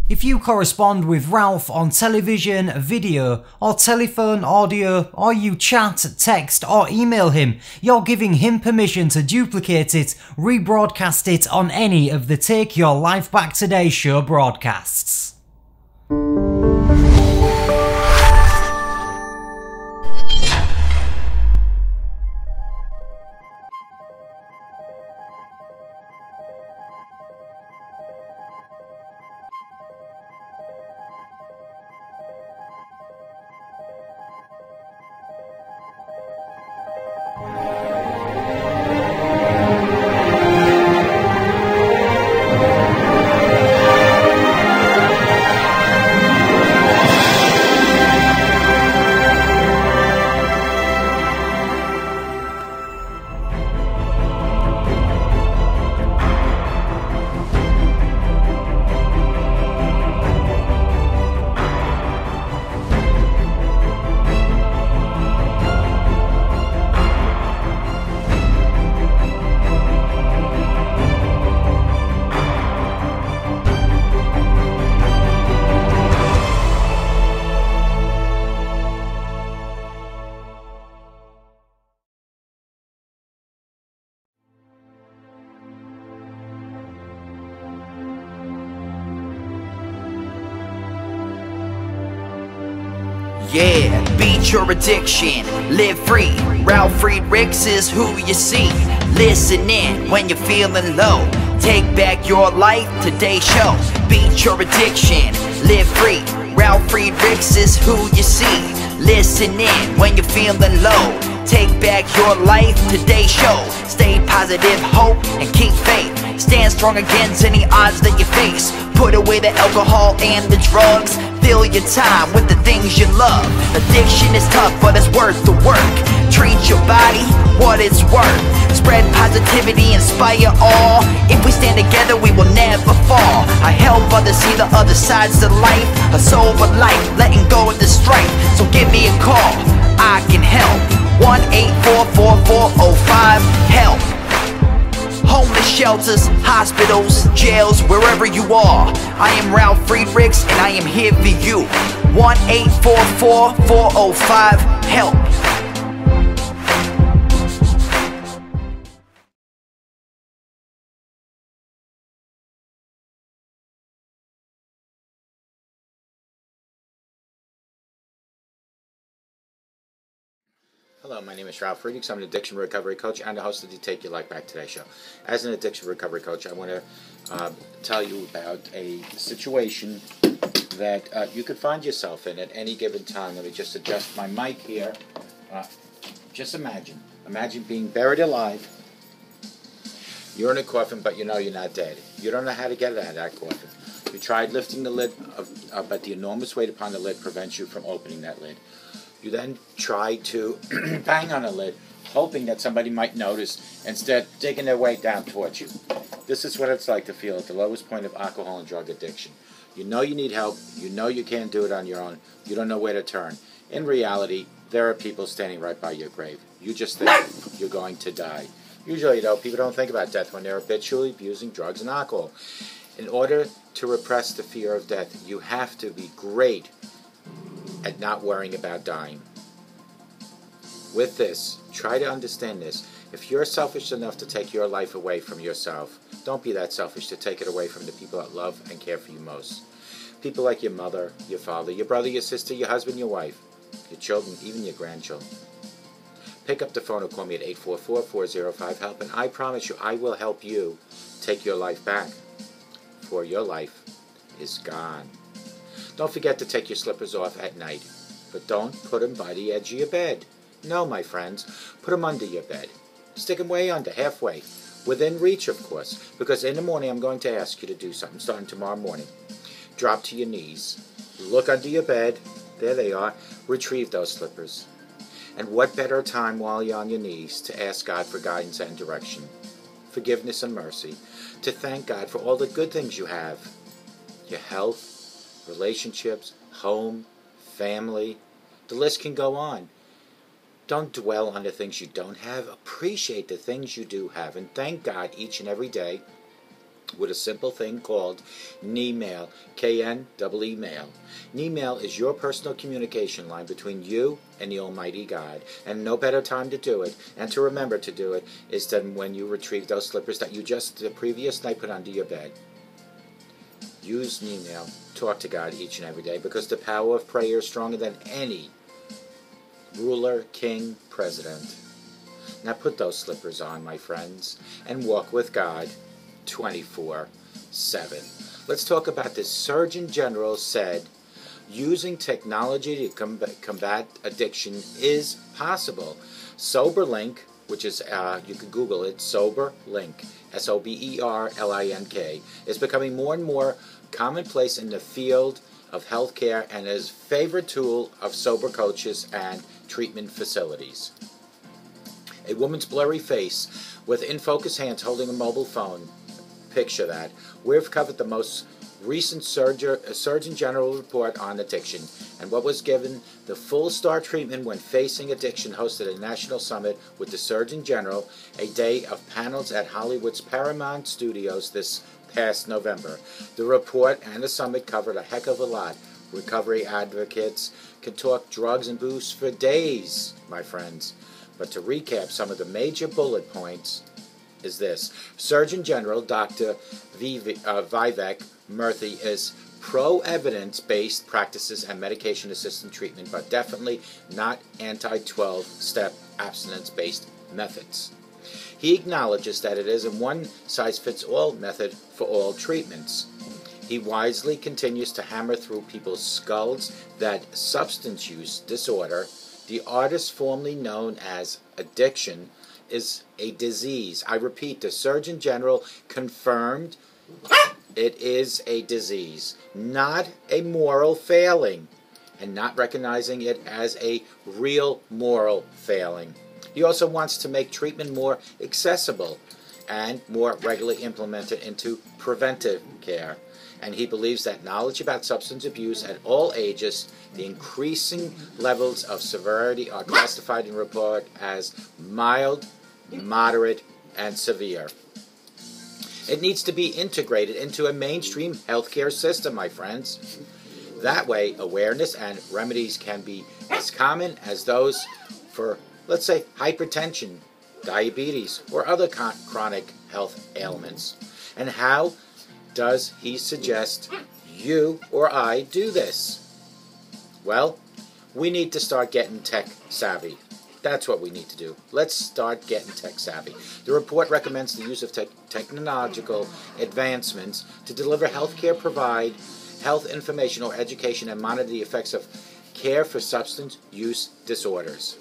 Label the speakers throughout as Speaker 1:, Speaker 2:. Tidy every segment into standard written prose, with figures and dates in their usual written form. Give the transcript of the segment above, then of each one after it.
Speaker 1: If you correspond with Ralf on television, video, or telephone, audio, or you chat, text, or email him, you're giving him permission to duplicate it, rebroadcast it on any of the Take Your Life Back Today show broadcasts.
Speaker 2: Yeah, beat your addiction, live free. Ralf Friedrichs is who you see. Listen in when you're feeling low. Take back your life, today's show. Beat your addiction, live free. Ralf Friedrichs is who you see. Listen in when you're feeling low. Take back your life, today's show. Stay positive, hope, and keep faith. Stand strong against any odds that you face. Put away the alcohol and the drugs. Fill your time with the things you love. Addiction is tough, but it's worth the work. Treat your body what it's worth. Spread positivity, inspire all. If we stand together, we will never fall. I help others see the other sides of life. A sober life, letting go of the strife. So give me a call, I can help. 1-844-405-HELP. Homeless shelters, hospitals, jails, wherever you are. I am Ralf Friedrichs and I am here for you. 1-844-405-HELP.
Speaker 3: Hello, my name is Ralf Friedrichs. I'm an addiction recovery coach and the host of the Take Your Life Back Today show. As an addiction recovery coach, I want to tell you about a situation that you could find yourself in at any given time. Let me just adjust my mic here. Just imagine being buried alive. You're in a coffin, but you know you're not dead. You don't know how to get out of that coffin. You tried lifting the lid, but the enormous weight upon the lid prevents you from opening that lid. You then try to bang on a lid, hoping that somebody might notice, instead digging their way down towards you. This is what it's like to feel at the lowest point of alcohol and drug addiction. You know you need help, you know you can't do it on your own, you don't know where to turn. In reality, there are people standing right by your grave. You just think you're going to die. Usually, though, people don't think about death when they're habitually abusing drugs and alcohol. In order to repress the fear of death, you have to be great at not worrying about dying. With this, try to understand this. If you're selfish enough to take your life away from yourself, don't be that selfish to take it away from the people that love and care for you most. People like your mother, your father, your brother, your sister, your husband, your wife, your children, even your grandchildren. Pick up the phone or call me at 844-405-HELP, and I promise you I will help you take your life back, for your life is gone. Don't forget to take your slippers off at night, but don't put them by the edge of your bed. No, my friends, put them under your bed. Stick them way under, halfway, within reach, of course, because in the morning I'm going to ask you to do something starting tomorrow morning. Drop to your knees, look under your bed, there they are, retrieve those slippers. And what better time while you're on your knees to ask God for guidance and direction, forgiveness and mercy, to thank God for all the good things you have, your health, relationships, home, family, the list can go on. Don't dwell on the things you don't have. Appreciate the things you do have. And thank God each and every day with a simple thing called Knee-mail, K-N-E-E-mail. Knee-mail is your personal communication line between you and the Almighty God. And no better time to do it, and to remember to do it, is than when you retrieve those slippers that you just the previous night put under your bed. Use Knee-mail. Talk to God each and every day, because the power of prayer is stronger than any ruler, king, president. Now put those slippers on, my friends, and walk with God 24/7. Let's talk about this. Surgeon General said using technology to combat addiction is possible. SoberLink, which is, you can Google it, SoberLink, S-O-B-E-R-L-I-N-K, is becoming more and more commonplace in the field of healthcare and is a favorite tool of sober coaches and treatment facilities. A woman's blurry face with in-focus hands holding a mobile phone. Picture that. We've covered the most recent Surgeon General report on addiction and what was given the full star treatment when facing addiction. Hosted a national summit with the Surgeon General, a day of panels at Hollywood's Paramount Studios this past November. The report and the summit covered a heck of a lot. Recovery advocates can talk drugs and booze for days, my friends. But to recap, some of the major bullet points is this. Surgeon General Dr. Vivek Murthy is pro-evidence-based practices and medication-assisted treatment, but definitely not anti-12-step abstinence-based methods. He acknowledges that it is a one-size-fits-all method for all treatments. He wisely continues to hammer through people's skulls that substance use disorder, the artist formerly known as addiction, is a disease. I repeat, the Surgeon General confirmed it is a disease, not a moral failing, and not recognizing it as a real moral failing. He also wants to make treatment more accessible and more regularly implemented into preventive care. And he believes that knowledge about substance abuse at all ages, the increasing levels of severity are classified in report as mild, moderate, and severe. It needs to be integrated into a mainstream healthcare system, my friends. That way, awareness and remedies can be as common as those for, let's say, hypertension, diabetes, or other chronic health ailments. And how does he suggest you or I do this? Well, we need to start getting tech savvy. That's what we need to do. Let's start getting tech savvy. The report recommends the use of technological advancements to deliver healthcare, provide health information or education, and monitor the effects of care for substance use disorders,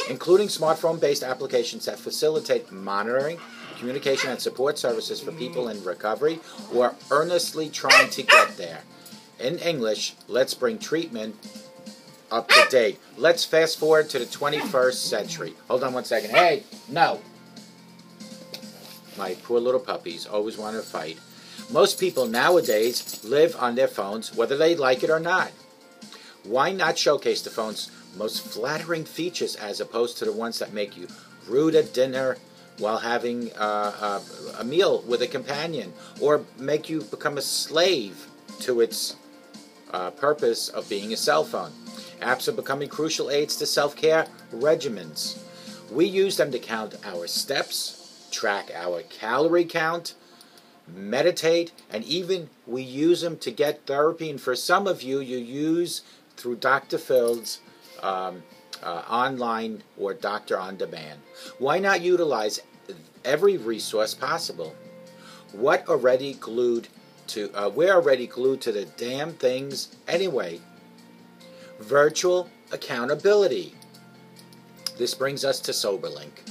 Speaker 3: including smartphone-based applications that facilitate monitoring, communication, and support services for people in recovery or earnestly trying to get there. In English, let's bring treatment up to date. Let's fast forward to the 21st century. Hold on one second. Hey, no. My poor little puppies always want to fight. Most people nowadays live on their phones, whether they like it or not. Why not showcase the phone's most flattering features as opposed to the ones that make you rude at dinner while having a meal with a companion, or make you become a slave to its purpose of being a cell phone? Apps are becoming crucial aids to self-care regimens. We use them to count our steps, track our calorie count, meditate, and even we use them to get therapy. And for some of you, you use through Dr. Phil's online or Doctor on Demand. Why not utilize every resource possible? We're already glued to the damn things anyway. Virtual accountability. This brings us to SoberLink.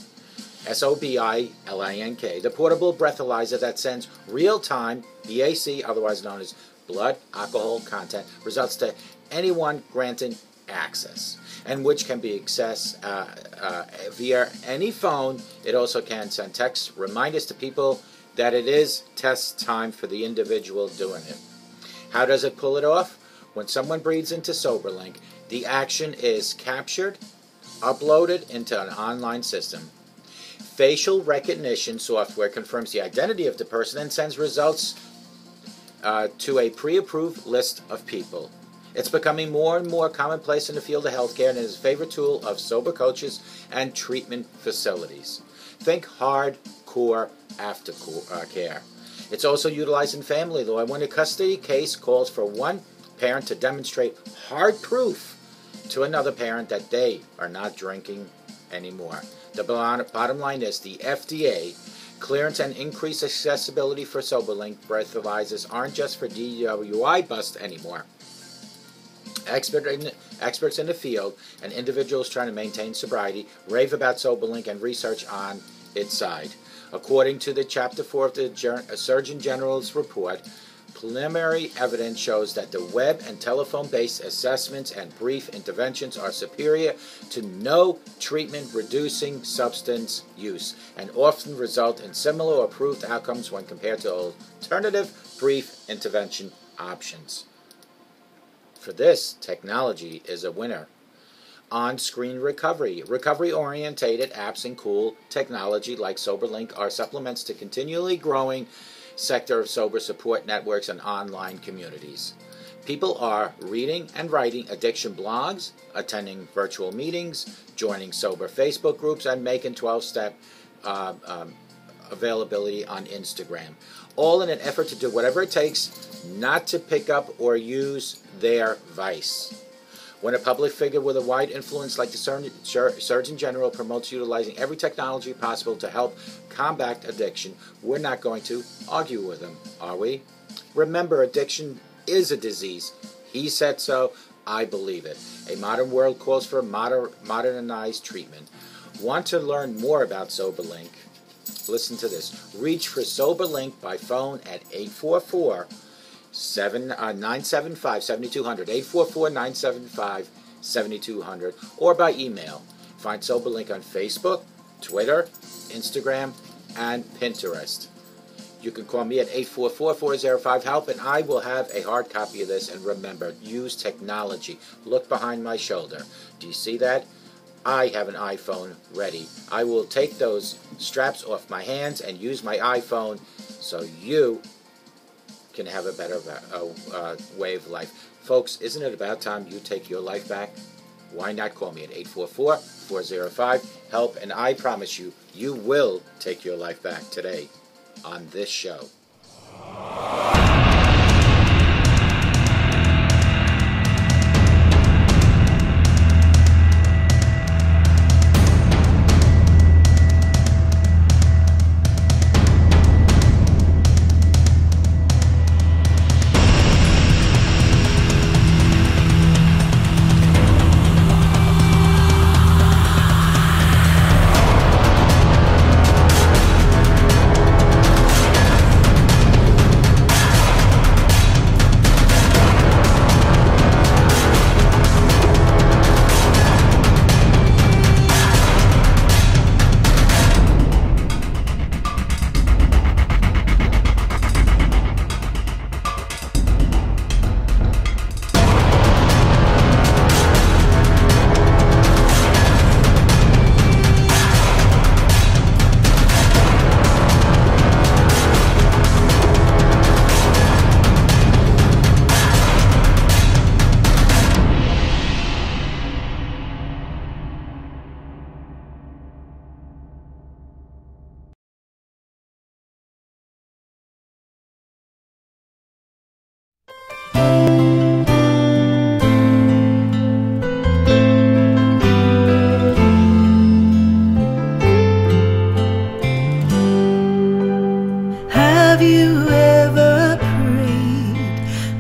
Speaker 3: SoberLink, the portable breathalyzer that sends real-time BAC, otherwise known as blood alcohol content, results to anyone granted access, and which can be accessed via any phone. It also can send text reminders to people that it is test time for the individual doing it. How does it pull it off? When someone breathes into SoberLink, the action is captured uploaded into an online system. Facial recognition software confirms the identity of the person and sends results to a pre-approved list of people. It's becoming more and more commonplace in the field of healthcare and is a favorite tool of sober coaches and treatment facilities. Think hardcore aftercare. It's also utilized in family law when a custody case calls for one parent to demonstrate hard proof to another parent that they are not drinking anymore. The bottom line is the FDA clearance and increased accessibility for SoberLink breathalyzers aren't just for DWI bust anymore. Experts in the field and individuals trying to maintain sobriety rave about SoberLink and research on its side. According to the Chapter 4 of the Surgeon General's report, preliminary evidence shows that the web and telephone-based assessments and brief interventions are superior to no treatment-reducing substance use and often result in similar or approved outcomes when compared to alternative brief intervention options. For this, technology is a winner. On-screen recovery. Recovery-orientated apps and cool technology like SoberLink are supplements to continually growing sector of sober support networks and online communities. People are reading and writing addiction blogs, attending virtual meetings, joining sober Facebook groups, and making 12-step availability on Instagram, all in an effort to do whatever it takes not to pick up or use their vice. When a public figure with a wide influence like the Surgeon General promotes utilizing every technology possible to help combat addiction, we're not going to argue with him, are we? Remember, addiction is a disease. He said so. I believe it. A modern world calls for modernized treatment. Want to learn more about SoberLink? Listen to this. Reach for SoberLink by phone at 844-975-7200, 844-975-7200, or by email. Find SoberLink on Facebook, Twitter, Instagram, and Pinterest. You can call me at 844-405-HELP, and I will have a hard copy of this. And remember, use technology. Look behind my shoulder. Do you see that? I have an iPhone ready. I will take those straps off my hands and use my iPhone so you can have a better way of life. Folks, isn't it about time you take your life back? Why not call me at 844-405-HELP, and I promise you, you will take your life back today on this show.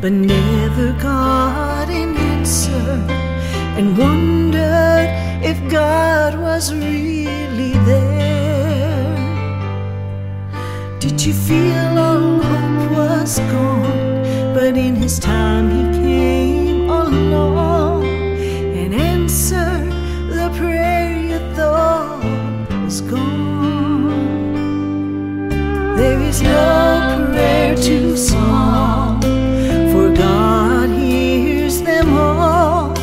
Speaker 4: but never got an answer, and wondered if God was really there. Did you feel all hope was gone, but in His time He came along and answered the prayer you thought was gone? There is no prayer too small, for God hears them all.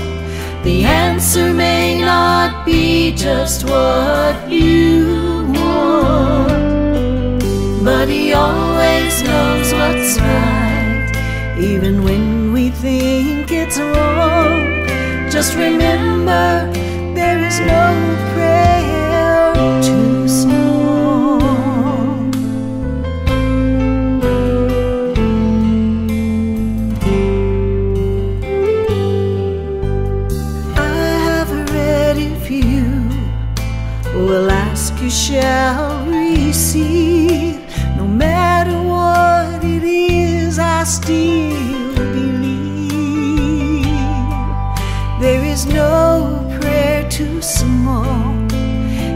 Speaker 4: The answer may not be be just what you want, but He always knows what's right, even when we think it's wrong. Just remember, there is no prayer too small. I have a ready few, will ask you shall receive. No matter what it is, I still believe. There is no prayer too small,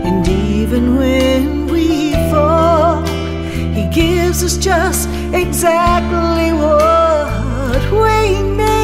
Speaker 4: and even when we fall, He gives us just exactly what we need.